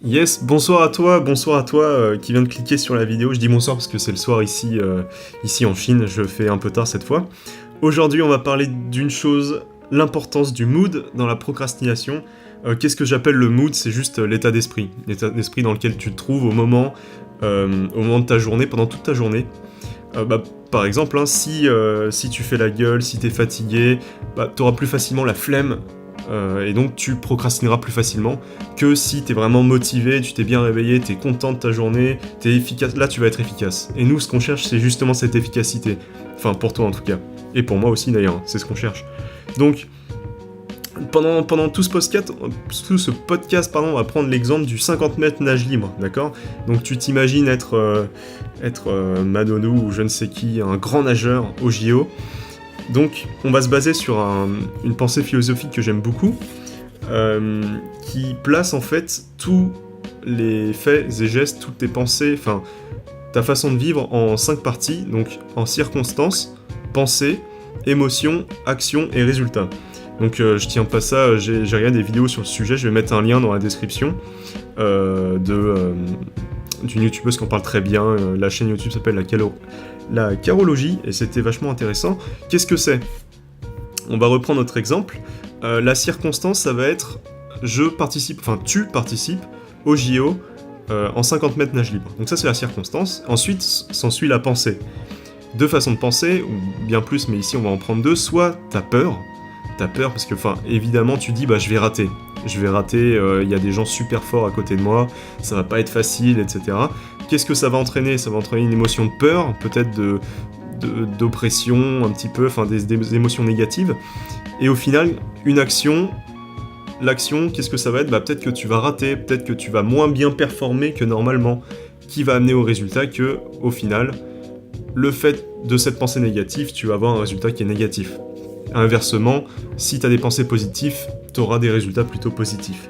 Yes, bonsoir à toi qui viens de cliquer sur la vidéo. Je dis bonsoir parce que c'est le soir ici en Chine, je fais un peu tard cette fois. Aujourd'hui, on va parler d'une chose, l'importance du mood dans la procrastination. Qu'est-ce que j'appelle le mood? C'est juste l'état d'esprit dans lequel tu te trouves au moment de ta journée, pendant toute ta journée. Par exemple, hein, si tu fais la gueule, si t'es fatigué, t'auras plus facilement la flemme et donc tu procrastineras plus facilement que si t'es vraiment motivé, tu t'es bien réveillé, t'es content de ta journée, t'es efficace, là tu vas être efficace. Et nous, ce qu'on cherche, c'est justement cette efficacité. Enfin, pour toi en tout cas. Et pour moi aussi d'ailleurs, c'est ce qu'on cherche. Donc, pendant tout ce podcast, on va prendre l'exemple du 50 mètres nage libre, d'accord? Donc tu t'imagines être Madonou ou je ne sais qui, un grand nageur au JO. Donc on va se baser sur une pensée philosophique que j'aime beaucoup, qui place en fait tous les faits et gestes, toutes tes pensées, enfin ta façon de vivre en 5 parties, donc en circonstances, pensée, émotion, action et résultat. Donc je tiens pas ça, j'ai regardé des vidéos sur le sujet, je vais mettre un lien dans la description d'une youtubeuse qui en parle très bien, la chaîne YouTube s'appelle la Carologie, et c'était vachement intéressant. Qu'est-ce que c'est? On va reprendre notre exemple. La circonstance, ça va être tu participes au JO en 50 mètres nage libre. Donc ça, c'est la circonstance. Ensuite, s'ensuit la pensée. Deux façons de penser, ou bien plus, mais ici on va en prendre deux. Soit t'as peur parce que, évidemment, tu dis, je vais rater, il y a des gens super forts à côté de moi, ça va pas être facile, etc. Qu'est-ce que ça va entraîner? Ça va entraîner une émotion de peur, peut-être d'oppression, un petit peu, des émotions négatives. Et au final, l'action, qu'est-ce que ça va être? Peut-être que tu vas rater, peut-être que tu vas moins bien performer que normalement, qui va amener au résultat que, au final, le fait de cette pensée négative, tu vas avoir un résultat qui est négatif. Inversement, si tu as des pensées positives, tu auras des résultats plutôt positifs.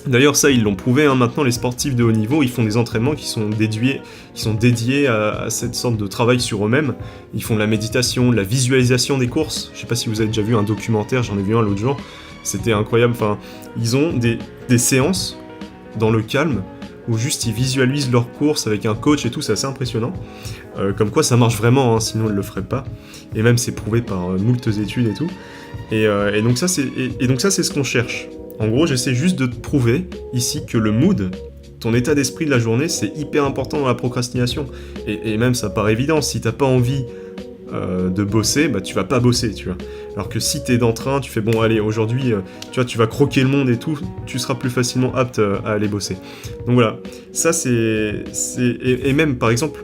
D'ailleurs, ça, ils l'ont prouvé, maintenant, les sportifs de haut niveau, ils font des entraînements qui sont dédiés à cette sorte de travail sur eux-mêmes. Ils font de la méditation, de la visualisation des courses. Je sais pas si vous avez déjà vu un documentaire, j'en ai vu un l'autre jour. C'était incroyable. Ils ont des séances dans le calme, où juste ils visualisent leurs courses avec un coach et tout, c'est assez impressionnant. Comme quoi ça marche vraiment, sinon ils le feraient pas. Et même c'est prouvé par moultes études et tout. Et donc ça c'est ce qu'on cherche. En gros, j'essaie juste de te prouver ici que le mood, ton état d'esprit de la journée, c'est hyper important dans la procrastination. Et même ça paraît évident, si t'as pas envie de bosser, tu vas pas bosser, tu vois. Alors que si t'es d'entrain, tu fais bon allez, aujourd'hui, tu vas croquer le monde et tout, tu seras plus facilement apte à aller bosser. Donc voilà, ça et même par exemple,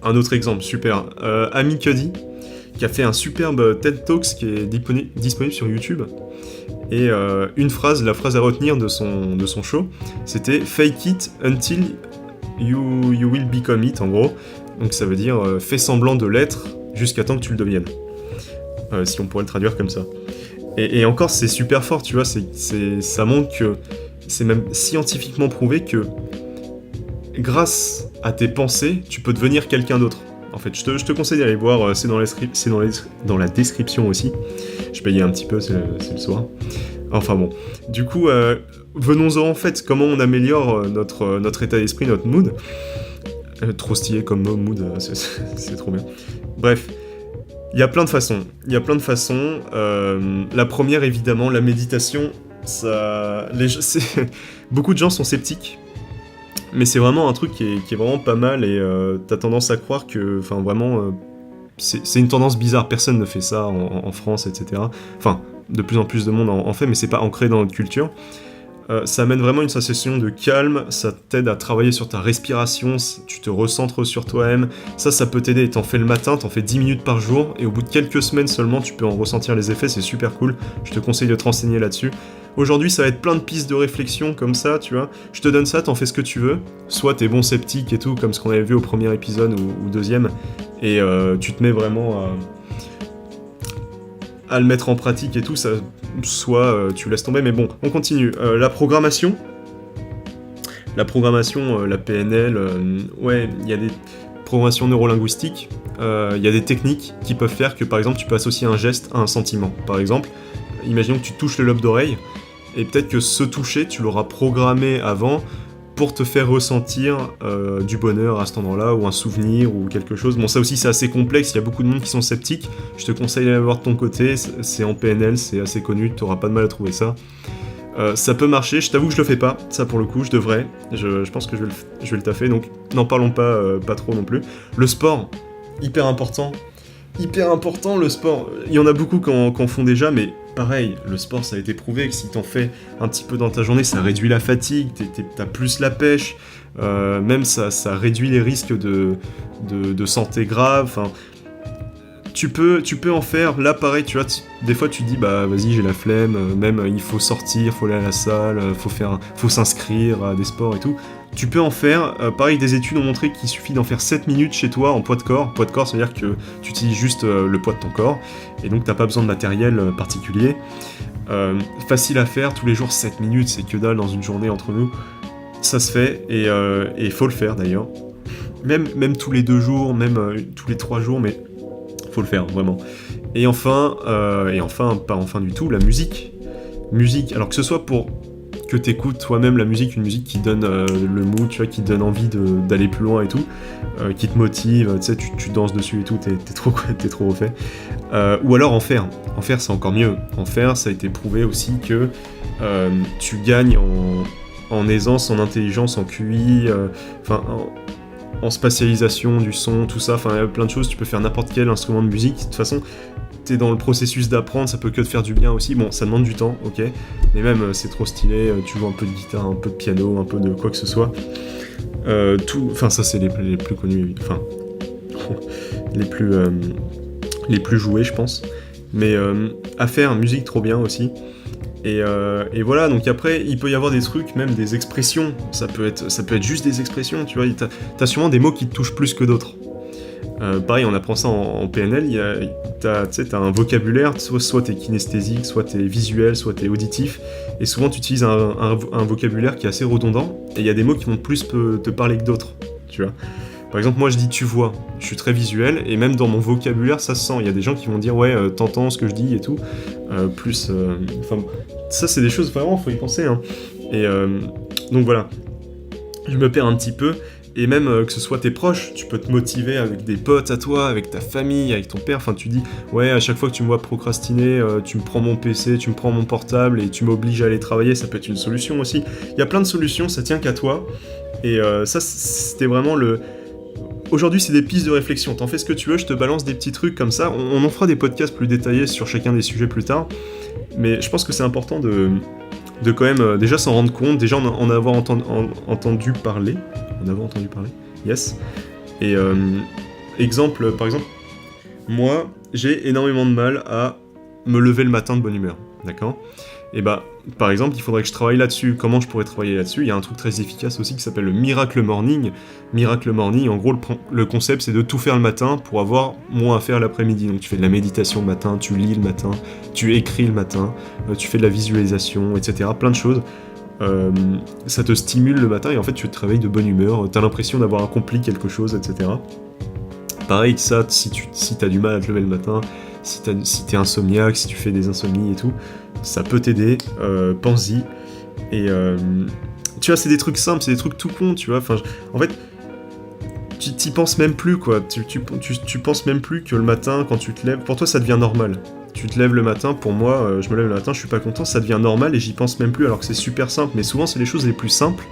un autre exemple, super, Amy Cuddy, qui a fait un superbe TED Talks qui est disponible sur YouTube. Et la phrase à retenir de son show, c'était « Fake it until you will become it », en gros. Donc ça veut dire « fais semblant de l'être jusqu'à temps que tu le deviennes ». Si on pourrait le traduire comme ça. Et encore, c'est super fort, tu vois, ça montre que c'est même scientifiquement prouvé que grâce à tes pensées, tu peux devenir quelqu'un d'autre. En fait, je te conseille d'aller voir, c'est dans la description aussi. Je payais un petit peu, c'est le soir. Enfin bon. Du coup, venons-en en fait, comment on améliore notre état d'esprit, notre mood. Trop stylé comme mot, mood, c'est trop bien. Bref, il y a plein de façons. La première, évidemment, la méditation. Beaucoup de gens sont sceptiques. Mais c'est vraiment un truc qui est vraiment pas mal et t'as tendance à croire que, c'est une tendance bizarre, personne ne fait ça en France, etc. De plus en plus de monde en fait, mais c'est pas ancré dans notre culture. Ça amène vraiment une sensation de calme, ça t'aide à travailler sur ta respiration, tu te recentres sur toi-même, ça peut t'aider, t'en fais le matin, t'en fais 10 minutes par jour, et au bout de quelques semaines seulement, tu peux en ressentir les effets, c'est super cool, je te conseille de te renseigner là-dessus. Aujourd'hui, ça va être plein de pistes de réflexion comme ça, tu vois, je te donne ça, t'en fais ce que tu veux, soit t'es bon sceptique et tout, comme ce qu'on avait vu au premier épisode ou deuxième, et tu te mets vraiment à le mettre en pratique et tout, soit tu laisses tomber, mais bon, on continue. La programmation, la PNL, il y a des programmations neurolinguistiques, il y a des techniques qui peuvent faire que, par exemple, tu peux associer un geste à un sentiment. Par exemple, imaginons que tu touches le lobe d'oreille, et peut-être que ce toucher, tu l'auras programmé avant pour te faire ressentir du bonheur à cet endroit-là, ou un souvenir, ou quelque chose. Bon, ça aussi, c'est assez complexe, il y a beaucoup de monde qui sont sceptiques. Je te conseille d'aller voir de ton côté, c'est en PNL, c'est assez connu, tu n'auras pas de mal à trouver ça. Ça peut marcher, je t'avoue que je le fais pas, ça pour le coup, je devrais. Je pense que je vais le taffer, donc n'en parlons pas trop non plus. Le sport, hyper important le sport. Il y en a beaucoup qui en font déjà, mais pareil, le sport, ça a été prouvé que si t'en fais un petit peu dans ta journée, ça réduit la fatigue, t'as plus la pêche, même ça réduit les risques de santé grave. Enfin, tu peux en faire. Là, pareil, tu vois, des fois tu dis, bah vas-y, j'ai la flemme, même il faut sortir, faut aller à la salle, faut s'inscrire à des sports et tout. Tu peux en faire, pareil, des études ont montré qu'il suffit d'en faire 7 minutes chez toi en poids de corps. Poids de corps, ça veut dire que tu utilises juste le poids de ton corps, et donc t'as pas besoin de matériel particulier. Facile à faire, tous les jours 7 minutes, c'est que dalle dans une journée entre nous. Ça se fait, et faut le faire d'ailleurs. Même tous les 2 jours, même tous les 3 jours, mais faut le faire, vraiment. Et enfin, pas enfin du tout, la musique. Musique, alors que ce soit pour que t'écoutes toi-même la musique, une musique qui donne le mood, tu vois, qui te donne envie d'aller plus loin et tout, qui te motive, tu sais, tu danses dessus et tout, t'es trop refait. Ou alors en faire c'est encore mieux. En faire, ça a été prouvé aussi que tu gagnes en aisance, en intelligence, en QI, en spatialisation du son, tout ça, enfin il y a plein de choses, tu peux faire n'importe quel instrument de musique, de toute façon t'es dans le processus d'apprendre, ça peut que te faire du bien aussi, bon ça demande du temps, ok, mais même c'est trop stylé, tu joues un peu de guitare, un peu de piano, un peu de quoi que ce soit, enfin ça c'est les plus connus, enfin les plus joués je pense, mais à faire, musique trop bien aussi. Et voilà, donc après, il peut y avoir des trucs, même des expressions, ça peut être juste des expressions, tu vois, t'as sûrement des mots qui te touchent plus que d'autres. Pareil, on apprend ça en PNL, t'as un vocabulaire, soit t'es kinesthésique, soit t'es visuel, soit t'es auditif, et souvent tu utilises un vocabulaire qui est assez redondant, et il y a des mots qui vont plus te parler que d'autres, tu vois. Par exemple, moi je dis tu vois, je suis très visuel, et même dans mon vocabulaire ça se sent, il y a des gens qui vont dire ouais, t'entends ce que je dis et tout, ça c'est des choses vraiment, faut y penser, hein. Et donc voilà, je me perds un petit peu, et même que ce soit tes proches, tu peux te motiver avec des potes à toi, avec ta famille, avec ton père, enfin tu dis ouais, à chaque fois que tu me vois procrastiner, tu me prends mon PC, tu me prends mon portable, et tu m'obliges à aller travailler, ça peut être une solution aussi. Il y a plein de solutions, ça tient qu'à toi, et ça c'était vraiment le... Aujourd'hui, c'est des pistes de réflexion. T'en fais ce que tu veux, je te balance des petits trucs comme ça. On en fera des podcasts plus détaillés sur chacun des sujets plus tard. Mais je pense que c'est important de quand même déjà s'en rendre compte, déjà en avoir entendu parler. En avoir entendu parler, yes. Et par exemple, moi, j'ai énormément de mal à me lever le matin de bonne humeur, d'accord ? Et bah, par exemple, il faudrait que je travaille là-dessus. Comment je pourrais travailler là-dessus ? Il y a un truc très efficace aussi qui s'appelle le Miracle Morning. Miracle Morning, en gros, le concept, c'est de tout faire le matin pour avoir moins à faire l'après-midi. Donc tu fais de la méditation le matin, tu lis le matin, tu écris le matin, tu fais de la visualisation, etc. Plein de choses. Ça te stimule le matin et en fait, tu te réveilles de bonne humeur, t'as l'impression d'avoir accompli quelque chose, etc. Pareil que ça, si t'as du mal à te lever le matin, si t'es insomniaque, si tu fais des insomnies et tout, ça peut t'aider, pense-y. Et tu vois, c'est des trucs simples, c'est des trucs tout cons, tu vois. Enfin, en fait, tu t'y penses même plus, quoi. Tu penses même plus que le matin, quand tu te lèves, pour toi, ça devient normal. Tu te lèves le matin, pour moi, je me lève le matin, je suis pas content, ça devient normal et j'y pense même plus, alors que c'est super simple. Mais souvent, c'est les choses les plus simples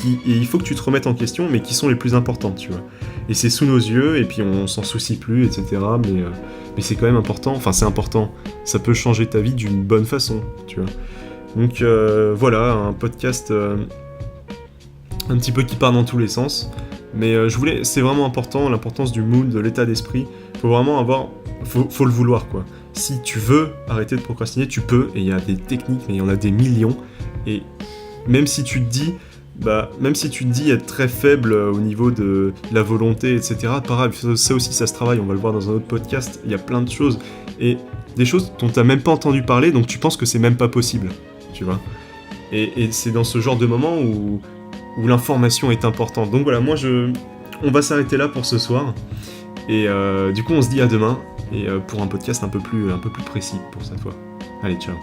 et il faut que tu te remettes en question, mais qui sont les plus importantes, tu vois. Et c'est sous nos yeux, et puis on s'en soucie plus, etc. Mais c'est quand même important, enfin c'est important, ça peut changer ta vie d'une bonne façon, tu vois. Donc voilà, un podcast un petit peu qui part dans tous les sens, mais c'est vraiment important, l'importance du mood, de l'état d'esprit, faut vraiment faut le vouloir, quoi. Si tu veux arrêter de procrastiner, tu peux, et il y a des techniques, mais il y en a des millions, et même si tu te dis être très faible au niveau de la volonté, etc., pas grave, ça aussi ça se travaille, on va le voir dans un autre podcast, il y a plein de choses, et des choses dont t'as même pas entendu parler, donc tu penses que c'est même pas possible, tu vois. Et c'est dans ce genre de moment où l'information est importante. Donc voilà, on va s'arrêter là pour ce soir, et du coup on se dit à demain, et pour un podcast un peu plus précis pour cette fois. Allez, ciao.